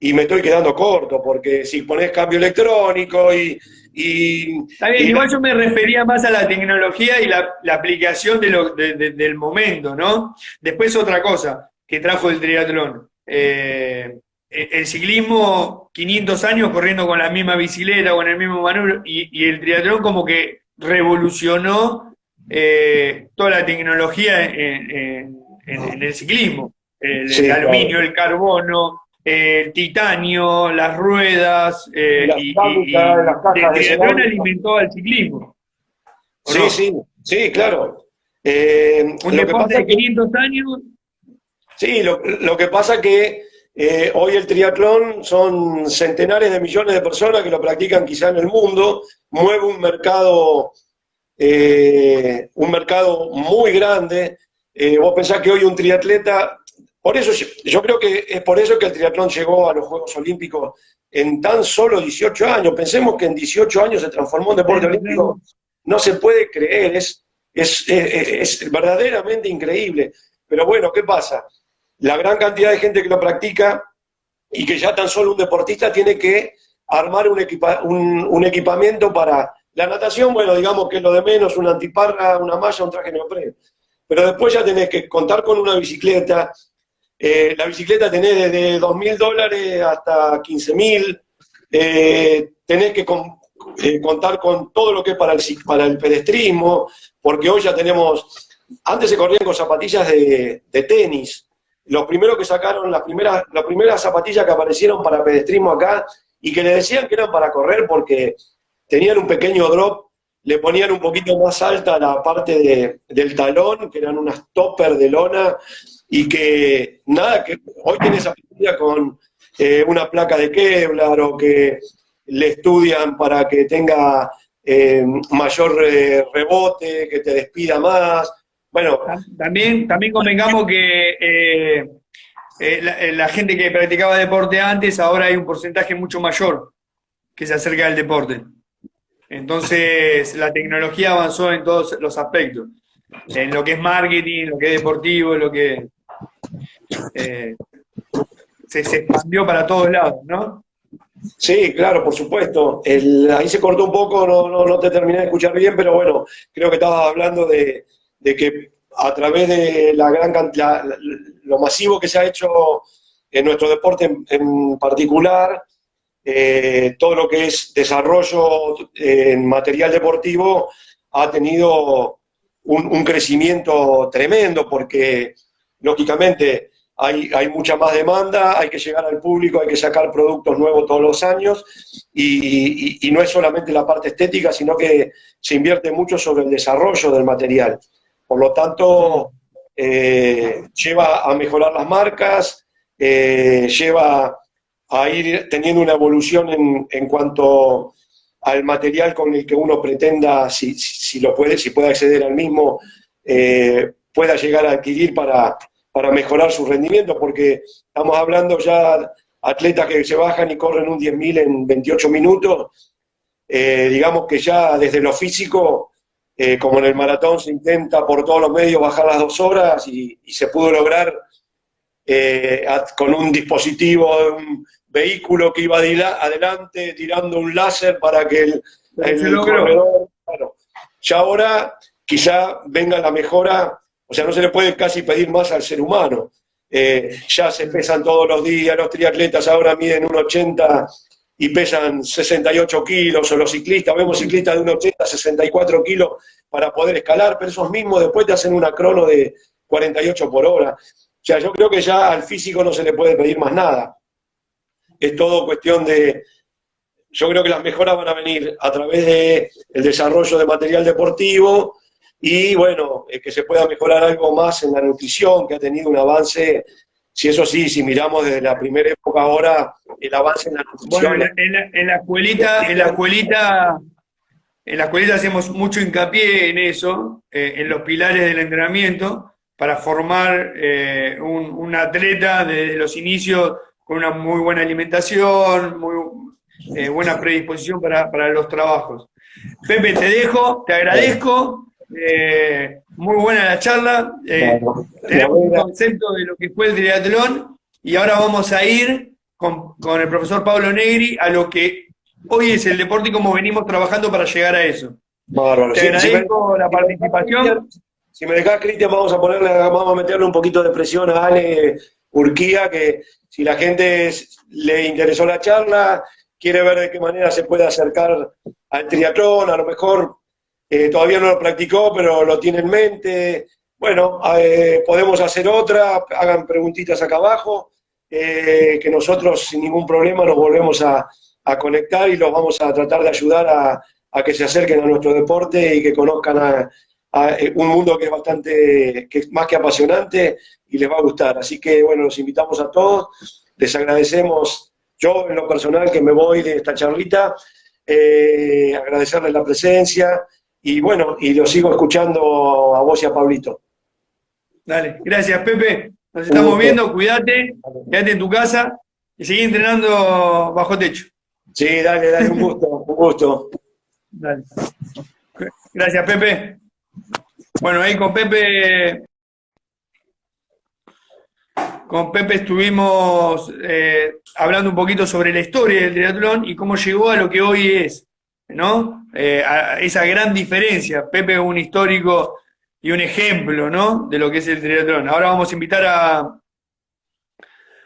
Y me estoy quedando corto, porque si pones cambio electrónico Está bien, igual yo me refería más a la tecnología y la aplicación del momento, ¿no? Después otra cosa que trajo el triatlón. El ciclismo, 500 años corriendo con la misma bicicleta, con el mismo manubrio, y el triatlón como que revolucionó toda la tecnología en el ciclismo. El Sí, aluminio, claro. el carbono, el titanio, las ruedas, Y la cerámica, y las cajas el de triatlón cerámica. alimentó al ciclismo, ¿o Sí, no? sí, sí, claro. Un Lo que deporte pasa de que 500 años. sí, lo que pasa que hoy el triatlón son centenares de millones de personas que lo practican quizá en el mundo, mueve un mercado muy grande. Vos pensás que hoy un triatleta, por eso yo creo que es por eso que el triatlón llegó a los Juegos Olímpicos en tan solo 18 años. Pensemos que en 18 años se transformó en deporte Claro, claro. olímpico. No se puede creer, es verdaderamente increíble. Pero bueno, ¿qué pasa? La gran cantidad de gente que lo practica y que ya tan solo un deportista tiene que armar un equipamiento para la natación, bueno, digamos que es lo de menos, una antiparra, una malla, un traje neopreno. Pero después ya tenés que contar con una bicicleta. La bicicleta tenés desde $2.000 hasta 15.000. Tenés que contar con todo lo que es para el pedestrismo, porque hoy ya tenemos, antes se corrían con zapatillas de tenis. Los primeros que sacaron, las primeras zapatillas que aparecieron para pedestrismo acá y que le decían que eran para correr porque tenían un pequeño drop, le ponían un poquito más alta la parte del talón, que eran unas topper de lona, y que nada, que hoy tiene zapatilla con una placa de Kevlar o que le estudian para que tenga mayor rebote, que te despida más. Bueno, También convengamos que la gente que practicaba deporte antes, ahora hay un porcentaje mucho mayor que se acerca al deporte. Entonces, la tecnología avanzó en todos los aspectos, en lo que es marketing, lo que es deportivo, lo que eh, se expandió para todos lados, ¿no? sí, claro, por supuesto. Ahí se cortó un poco, no te terminé de escuchar bien, pero bueno, creo que estabas hablando de que a través de la gran cantidad, lo masivo que se ha hecho en nuestro deporte en particular, todo lo que es desarrollo en material deportivo ha tenido un crecimiento tremendo porque, lógicamente, hay mucha más demanda, hay que llegar al público, hay que sacar productos nuevos todos los años y no es solamente la parte estética, sino que se invierte mucho sobre el desarrollo del material. Por lo tanto, lleva a mejorar las marcas, lleva a ir teniendo una evolución en cuanto al material con el que uno pretenda, si lo puede, si puede acceder al mismo, pueda llegar a adquirir para mejorar su rendimiento, porque estamos hablando ya atletas que se bajan y corren un 10.000 en 28 minutos, digamos que ya desde lo físico, como en el maratón se intenta por todos los medios bajar las 2 horas y se pudo lograr con un dispositivo, un vehículo que iba adelante tirando un láser para que Pero se el logró. corredor, bueno, ya ahora quizá venga la mejora, o sea, no se le puede casi pedir más al ser humano. Ya se pesan todos los días, los triatletas ahora miden 1,80 y pesan 68 kilos, o los ciclistas, vemos ciclistas de 1,80, 64 kilos para poder escalar, pero esos mismos después te hacen una crono de 48 por hora. O sea, yo creo que ya al físico no se le puede pedir más nada. Es todo cuestión de, yo creo que las mejoras van a venir a través del desarrollo de material deportivo y, bueno, que se pueda mejorar algo más en la nutrición, que ha tenido un avance, si eso sí, si miramos desde la primera época ahora, el avance en la Bueno, nutrición. en la escuelita hacemos mucho hincapié en eso, en los pilares del entrenamiento, para formar un atleta desde los inicios con una muy buena alimentación, muy buena predisposición para los trabajos. Pepe, te dejo, te agradezco, muy buena la charla, Bueno, me tenemos un alegra. concepto de lo que fue el triatlón y ahora vamos a ir con el profesor Pablo Negri a lo que hoy es el deporte y cómo venimos trabajando para llegar a eso. Bárbaro. Te agradezco la participación. Si me dejás, Cristian, vamos a meterle un poquito de presión a Ale Urquía, que si la gente le interesó la charla, quiere ver de qué manera se puede acercar al triatlón, a lo mejor todavía no lo practicó, pero lo tiene en mente. Bueno, podemos hacer otra, hagan preguntitas acá abajo, que nosotros sin ningún problema nos volvemos a conectar y los vamos a tratar de ayudar a que se acerquen a nuestro deporte y que conozcan a un mundo que es bastante, que es más que apasionante y les va a gustar. Así que bueno, los invitamos a todos, les agradecemos yo en lo personal que me voy de esta charlita, agradecerles la presencia y bueno, y los sigo escuchando a vos y a Pablito. Dale, gracias Pepe, nos Un estamos gusto. viendo, cuídate, quédate en tu casa y seguí entrenando bajo techo. Sí, dale, dale, un gusto, un gusto. Dale. Gracias Pepe. Bueno, ahí con Pepe estuvimos hablando un poquito sobre la historia del triatlón y cómo llegó a lo que hoy es, ¿no? A esa gran diferencia. Pepe es un histórico y un ejemplo, ¿no? De lo que es el triatlón. Ahora vamos a invitar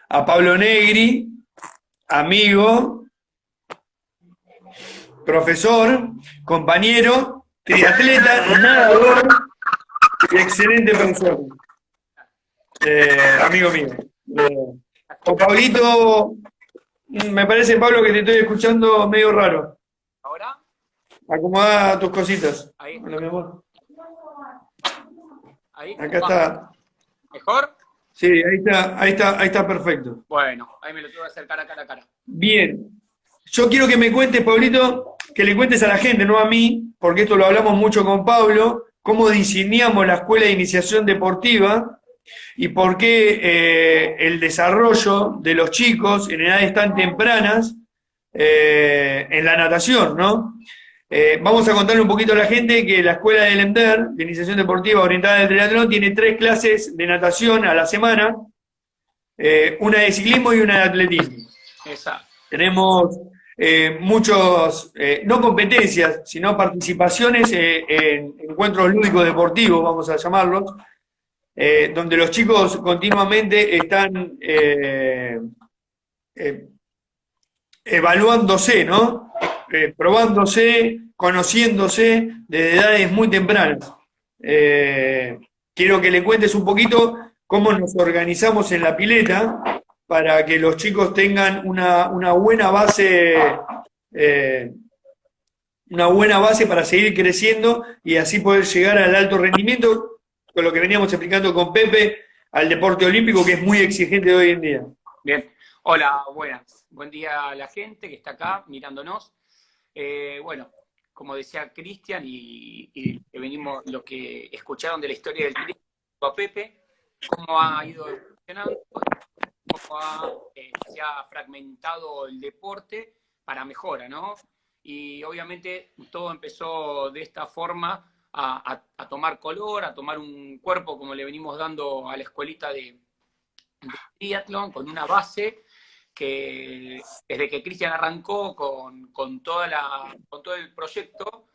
a Pablo Negri, amigo, profesor, compañero, triatleta, nadador y excelente persona. Amigo mío. Con Pablito, me parece, Pablo, que te estoy escuchando medio raro. ¿Ahora? Acomoda tus cositas. Ahí. Hola, mi amor. Ahí. Acá está. ¿Mejor? Sí, ahí está perfecto. Bueno, ahí me lo tuve que acercar a cara a cara. Bien. Yo quiero que me cuentes, Pablito, que le cuentes a la gente, no a mí, porque esto lo hablamos mucho con Pablo, cómo diseñamos la escuela de iniciación deportiva y por qué el desarrollo de los chicos en edades tan tempranas en la natación, ¿no? Vamos a contarle un poquito a la gente que la escuela del ENDER, de iniciación deportiva orientada al triatlón, tiene 3 clases de natación a la semana, una de ciclismo y una de atletismo. Exacto. Tenemos muchos, no competencias, sino participaciones en encuentros lúdicos deportivos, vamos a llamarlos, donde los chicos continuamente están evaluándose, ¿no? Probándose, conociéndose desde edades muy tempranas. Quiero que le cuentes un poquito cómo nos organizamos en la pileta para que los chicos tengan una buena base para seguir creciendo y así poder llegar al alto rendimiento, con lo que veníamos explicando con Pepe, al deporte olímpico, que es muy exigente hoy en día. Bien. Hola, buenas. Buen día a la gente que está acá mirándonos. Bueno, como decía Cristian y que venimos, lo que escucharon de la historia del triatlón a Pepe, cómo ha ido evolucionando, cómo se ha fragmentado el deporte para mejora, ¿no? Y obviamente todo empezó de esta forma a tomar color, a tomar un cuerpo como le venimos dando a la escuelita de triatlón, con una base que desde que Cristian arrancó con todo el proyecto,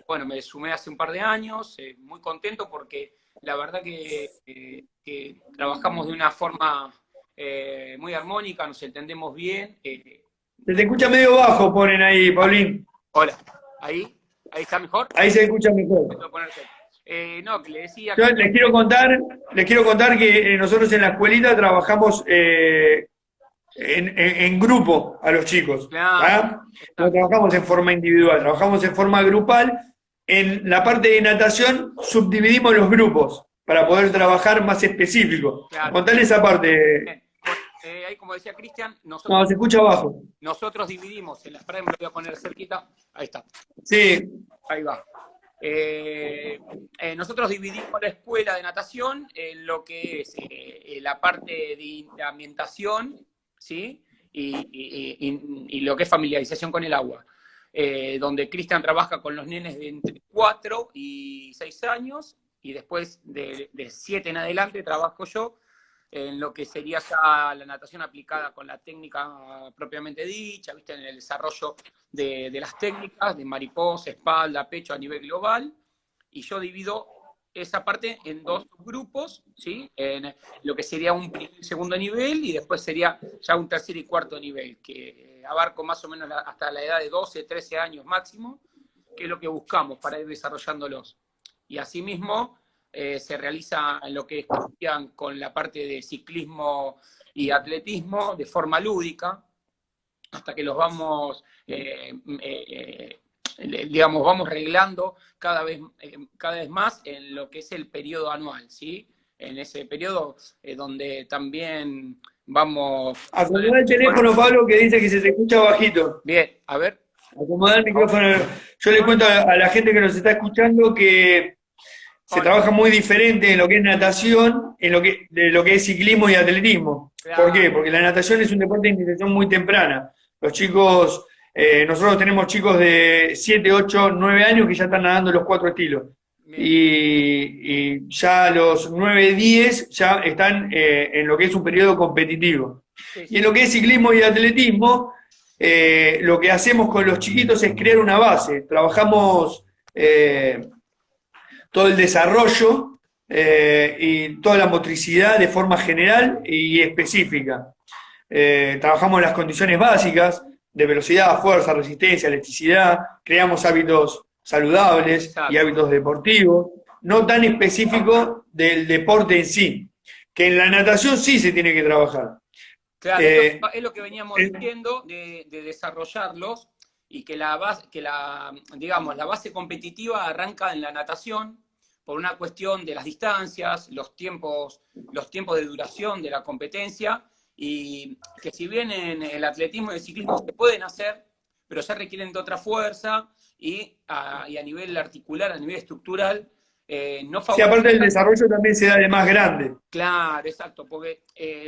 bueno, me sumé hace un par de años, muy contento porque la verdad que trabajamos de una forma muy armónica, nos entendemos bien. Se te escucha medio bajo, ponen ahí, Paulín. Hola, ¿ahí está mejor? Ahí se escucha mejor. No, que le decía... Yo les quiero contar que nosotros en la escuelita trabajamos en grupo a los chicos. Claro. No trabajamos en forma individual, trabajamos en forma grupal. En la parte de natación subdividimos los grupos para poder trabajar más específico. Claro. Contale esa parte. Ahí, como decía Cristian, No, se escucha abajo. Nosotros dividimos, en la frase me lo voy a poner cerquita, ahí está. Sí. Ahí va. Nosotros dividimos la escuela de natación en lo que es la parte de ambientación, ¿sí? Y lo que es familiarización con el agua. Donde Cristian trabaja con los nenes de entre 4 y 6 años, y después de 7 en adelante trabajo yo en lo que sería ya la natación aplicada con la técnica propiamente dicha, ¿viste? En el desarrollo de las técnicas, de mariposa, espalda, pecho a nivel global, y yo divido esa parte en 2 grupos, ¿sí? En lo que sería un primer y segundo nivel, y después sería ya un tercer y cuarto nivel, que abarco más o menos hasta la edad de 12, 13 años máximo, qué es lo que buscamos para ir desarrollándolos. Y asimismo se realiza lo que estudian con la parte de ciclismo y atletismo de forma lúdica, hasta que los vamos, digamos, vamos reglando cada vez más en lo que es el periodo anual, ¿sí? En ese periodo donde también vamos... Acomodá el teléfono, Pablo, que dice que se te escucha bajito. Bien, a ver. Acomodá el micrófono. Yo le cuento a la gente que nos está escuchando que se trabaja muy diferente en lo que es natación, de lo que es ciclismo y atletismo. Claro. ¿Por qué? Porque la natación es un deporte de iniciación muy temprana. Los chicos, nosotros tenemos chicos de 7, 8, 9 años que ya están nadando los 4 estilos. Y ya a los 9, 10 ya están en lo que es un periodo competitivo. Sí, sí. Y en lo que es ciclismo y atletismo, lo que hacemos con los chiquitos es crear una base. Trabajamos todo el desarrollo y toda la motricidad de forma general y específica. Trabajamos las condiciones básicas de velocidad, fuerza, resistencia, elasticidad, creamos hábitos saludables. Exacto. Y hábitos deportivos, no tan específicos del deporte en sí, que en la natación sí se tiene que trabajar. Claro, es lo que veníamos diciendo de desarrollarlos y que digamos, la base competitiva arranca en la natación por una cuestión de las distancias, los tiempos de duración de la competencia, y que si bien en el atletismo y el ciclismo se pueden hacer, pero ya requieren de otra fuerza y a nivel articular, a nivel estructural, no favorece. Sí, aparte del desarrollo también se da de más grande. Claro, exacto, porque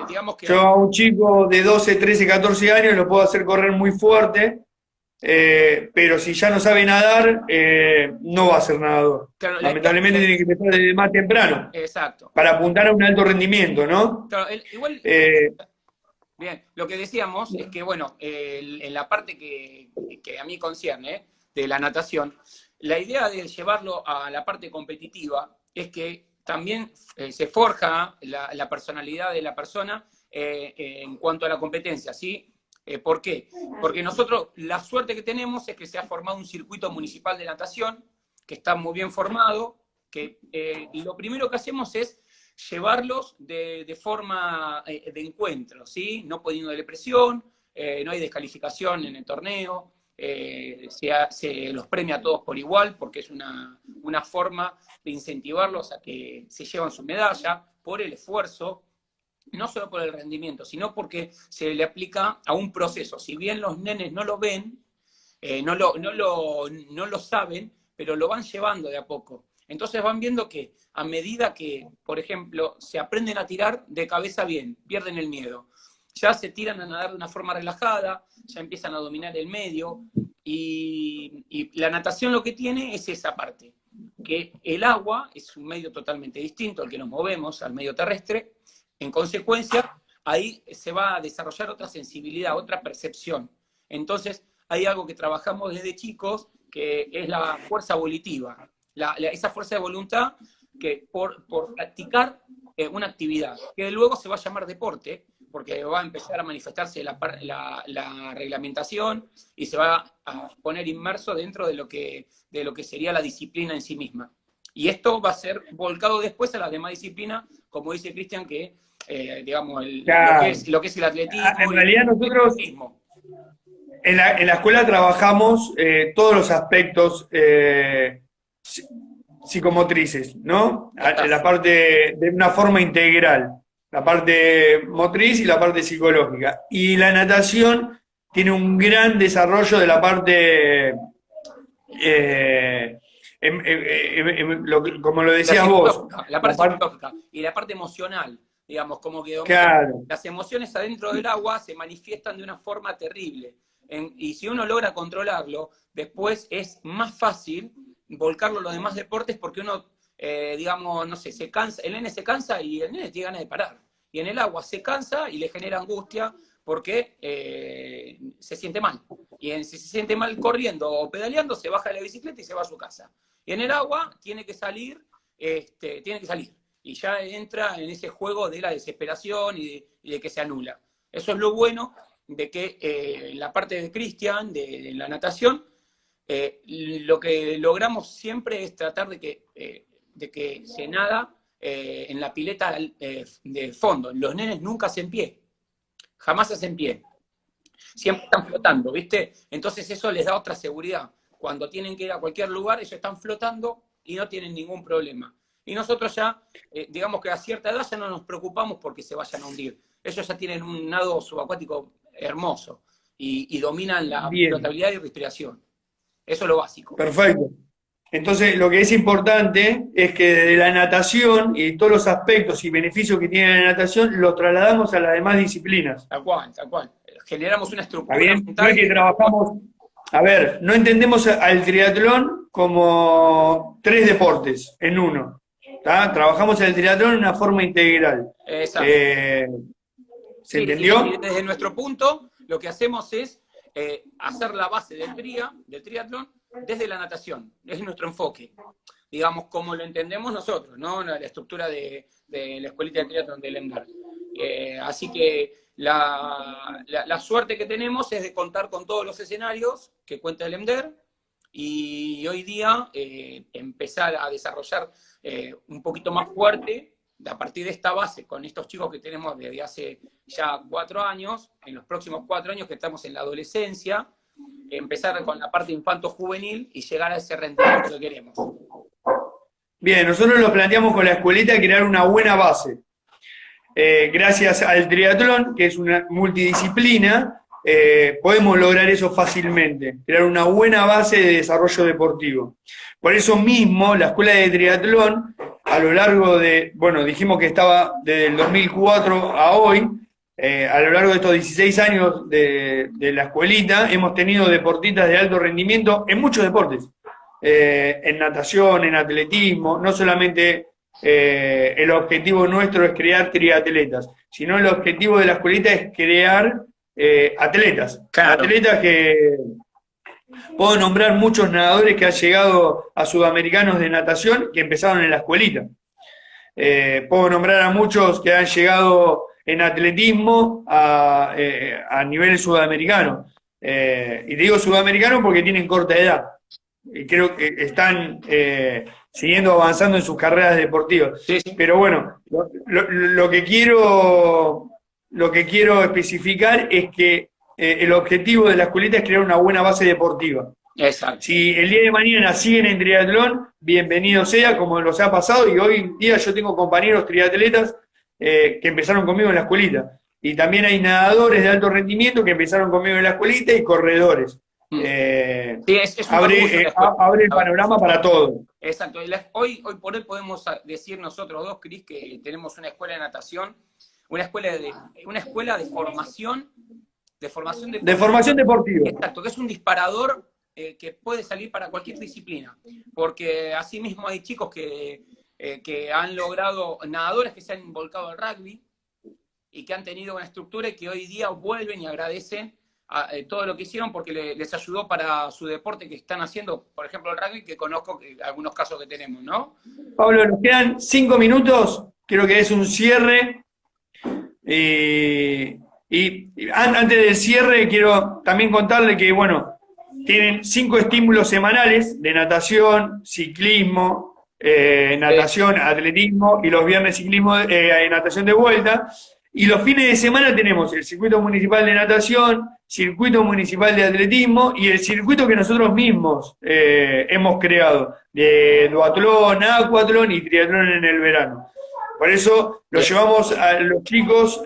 digamos que... Yo a un chico de 12, 13, 14 años lo puedo hacer correr muy fuerte, pero si ya no sabe nadar, no va a ser nadador. Claro, lamentablemente tiene que empezar desde más temprano. Exacto. Para apuntar a un alto rendimiento, ¿no? Claro, igual... Bien, lo que decíamos es que, bueno, en la parte que a mí concierne, de la natación, la idea de llevarlo a la parte competitiva es que también se forja la personalidad de la persona en cuanto a la competencia, ¿sí? ¿Por qué? Porque nosotros, la suerte que tenemos es que se ha formado un circuito municipal de natación, que está muy bien formado, y lo primero que hacemos es llevarlos de forma de encuentro, ¿sí? No poniéndole presión, no hay descalificación en el torneo, se los premia a todos por igual, porque es una forma de incentivarlos a que se lleven su medalla por el esfuerzo, no solo por el rendimiento, sino porque se le aplica a un proceso. Si bien los nenes no lo ven, no lo saben, pero lo van llevando de a poco. Entonces van viendo que a medida que, por ejemplo, se aprenden a tirar de cabeza bien, pierden el miedo, ya se tiran a nadar de una forma relajada, ya empiezan a dominar el medio, y la natación lo que tiene es esa parte, que el agua es un medio totalmente distinto al que nos movemos, al medio terrestre. En consecuencia, ahí se va a desarrollar otra sensibilidad, otra percepción. Entonces, hay algo que trabajamos desde chicos, que es la fuerza volitiva. Esa fuerza de voluntad que por practicar una actividad, que luego se va a llamar deporte, porque va a empezar a manifestarse la reglamentación y se va a poner inmerso dentro de lo que sería la disciplina en sí misma. Y esto va a ser volcado después a las demás disciplinas, como dice Cristian, que digamos, Claro. lo que es el atletismo. En realidad nosotros atletismo. En la escuela trabajamos todos los aspectos psicomotrices, ¿no? La parte de una forma integral, la parte motriz y la parte psicológica. Y la natación tiene un gran desarrollo de la parte, como lo decías vos. La parte psicológica y la parte emocional, digamos, como que claro. Las emociones adentro del agua se manifiestan de una forma terrible. Y si uno logra controlarlo, después es más fácil volcarlo a los demás deportes, porque uno, digamos, no sé, se cansa, el nene se cansa y el nene tiene ganas de parar. Y en el agua se cansa y le genera angustia porque se siente mal. Y si se siente mal corriendo o pedaleando, se baja de la bicicleta y se va a su casa. Y en el agua tiene que salir. Y ya entra en ese juego de la desesperación y de que se anula. Eso es lo bueno de que la parte de Cristian, de la natación, lo que logramos siempre es tratar de que se nada en la pileta de fondo. Los nenes nunca hacen pie, jamás hacen pie. Siempre están flotando, ¿viste? Entonces eso les da otra seguridad. Cuando tienen que ir a cualquier lugar, ellos están flotando y no tienen ningún problema. Y nosotros ya, digamos que a cierta edad ya no nos preocupamos porque se vayan a hundir. Ellos ya tienen un nado subacuático hermoso y dominan la flotabilidad y respiración. Eso es lo básico. Perfecto. Entonces, lo que es importante es que de la natación y todos los aspectos y beneficios que tiene la natación los trasladamos a las demás disciplinas. Tal cual, tal cual. Generamos una estructura ¿Está bien? mental. No es que trabajamos... A ver, no entendemos al triatlón como 3 deportes en uno. ¿Tá? Trabajamos el triatlón de una forma integral. Exacto. ¿Se entendió? Y desde nuestro punto, lo que hacemos es hacer la base del triatlón desde la natación. Es nuestro enfoque. Digamos, como lo entendemos nosotros, ¿no? La estructura de la escuelita de triatlón del EMDAR. Así que la suerte que tenemos es de contar con todos los escenarios que cuenta el EMDER y hoy día empezar a desarrollar un poquito más fuerte a partir de esta base con estos chicos que tenemos desde hace ya 4 años, en los próximos 4 años que estamos en la adolescencia, empezar con la parte infanto-juvenil y llegar a ese rendimiento que queremos. Bien, nosotros lo planteamos con la escuelita crear una buena base. Gracias al triatlón, que es una multidisciplina, podemos lograr eso fácilmente, crear una buena base de desarrollo deportivo. Por eso mismo, la escuela de triatlón, a lo largo de, bueno, dijimos que estaba desde el 2004 a hoy, a lo largo de estos 16 años de la escuelita, hemos tenido deportistas de alto rendimiento en muchos deportes, en natación, en atletismo, no solamente... el objetivo nuestro es crear triatletas, sino el objetivo de la escuelita es crear atletas. Claro. Atletas que puedo nombrar muchos nadadores que han llegado a sudamericanos de natación que empezaron en la escuelita. Puedo nombrar a muchos que han llegado en atletismo a nivel sudamericano. Y digo sudamericano porque tienen corta edad. Y creo que están siguiendo avanzando en sus carreras deportivas. Sí, sí. Pero bueno, lo que quiero especificar es que el objetivo de la escuelita es crear una buena base deportiva. Exacto. Si el día de mañana siguen en triatlón, bienvenido sea, como los ha pasado, y hoy en día yo tengo compañeros triatletas que empezaron conmigo en la escuelita. Y también hay nadadores de alto rendimiento que empezaron conmigo en la escuelita y corredores. Sí, es abre el panorama para todo. Exacto. Hoy por hoy podemos decir nosotros dos, Cris, que tenemos una escuela de natación, una escuela de formación, de formación deportiva. Exacto, que es un disparador que puede salir para cualquier disciplina, porque asimismo hay chicos que han logrado, nadadores que se han involucrado al rugby y que han tenido una estructura y que hoy día vuelven y agradecen todo lo que hicieron porque les ayudó para su deporte que están haciendo, por ejemplo el rugby, que conozco algunos casos que tenemos, ¿no? Pablo, nos quedan 5 minutos, quiero que des un cierre. Y antes del cierre quiero también contarle que, bueno, tienen 5 estímulos semanales de natación, ciclismo, natación, atletismo y los viernes ciclismo, natación de vuelta. Y los fines de semana tenemos el circuito municipal de natación, circuito municipal de atletismo y el circuito que nosotros mismos hemos creado, de duatlón, aquatlón y triatlón en el verano. Por eso los llevamos a los chicos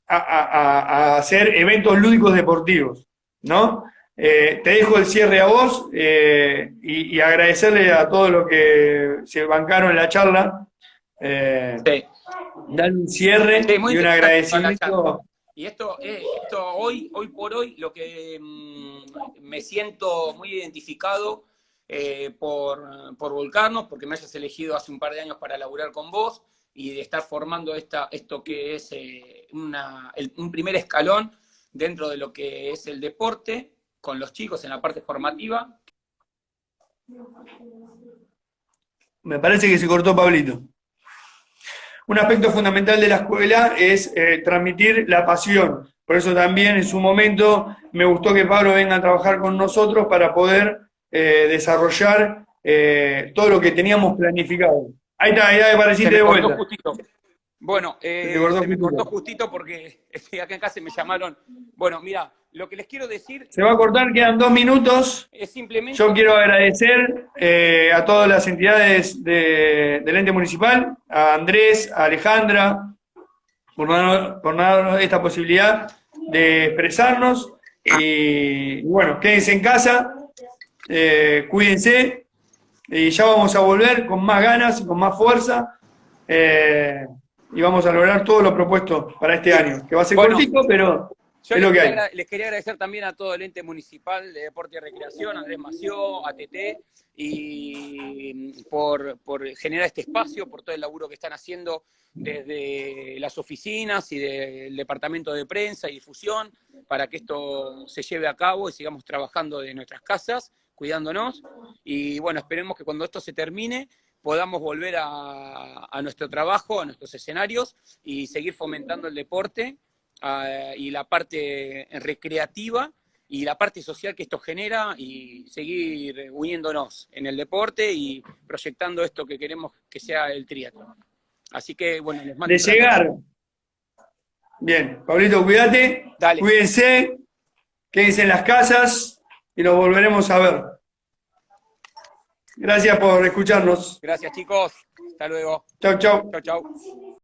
a hacer eventos lúdicos deportivos, ¿no? Te dejo el cierre a vos y agradecerle a todos los que se bancaron en la charla. Sí. Dar un cierre y un agradecimiento. Y esto hoy por hoy, lo que me siento muy identificado por volcarnos, porque me hayas elegido hace un par de años para laburar con vos y de estar formando esto que es un primer escalón dentro de lo que es el deporte, con los chicos en la parte formativa. Me parece que se cortó Pablito. Un aspecto fundamental de la escuela es transmitir la pasión Por eso también en su momento me gustó que Pablo venga a trabajar con nosotros para poder desarrollar todo lo que teníamos planificado. Ahí está, ahí Se apareciste me de cortó vuelta. justito. Bueno, Se te cortó se me cortó justito. justito porque acá en casa me llamaron. Bueno, mira, lo que les quiero decir Se va a cortar, quedan 2 minutos. es simplemente... Yo quiero agradecer a todas las entidades del ente municipal, a Andrés, a Alejandra, por darnos esta posibilidad de expresarnos. Y bueno, quédense en casa, cuídense, y ya vamos a volver con más ganas, con más fuerza, y vamos a lograr todo lo propuesto para este año, que va a ser Bueno, cortito, pero yo es lo que hay. les quería agradecer también a todo el ente municipal de Deporte y Recreación, Andrés Mació, ATT, y por generar este espacio, por todo el laburo que están haciendo desde las oficinas y del departamento de prensa y difusión, para que esto se lleve a cabo y sigamos trabajando de nuestras casas, cuidándonos. Y bueno, esperemos que cuando esto se termine podamos volver a nuestro trabajo, a nuestros escenarios y seguir fomentando el deporte y la parte recreativa y la parte social que esto genera y seguir uniéndonos en el deporte y proyectando esto que queremos que sea el triatlón. Así que, bueno, les mando De llegar. Bien, Pablito, cuídate, Dale. Cuídense, quédense en las casas y nos volveremos a ver. Gracias por escucharnos. Gracias, chicos. Hasta luego. Chau, chau. Chau, chau.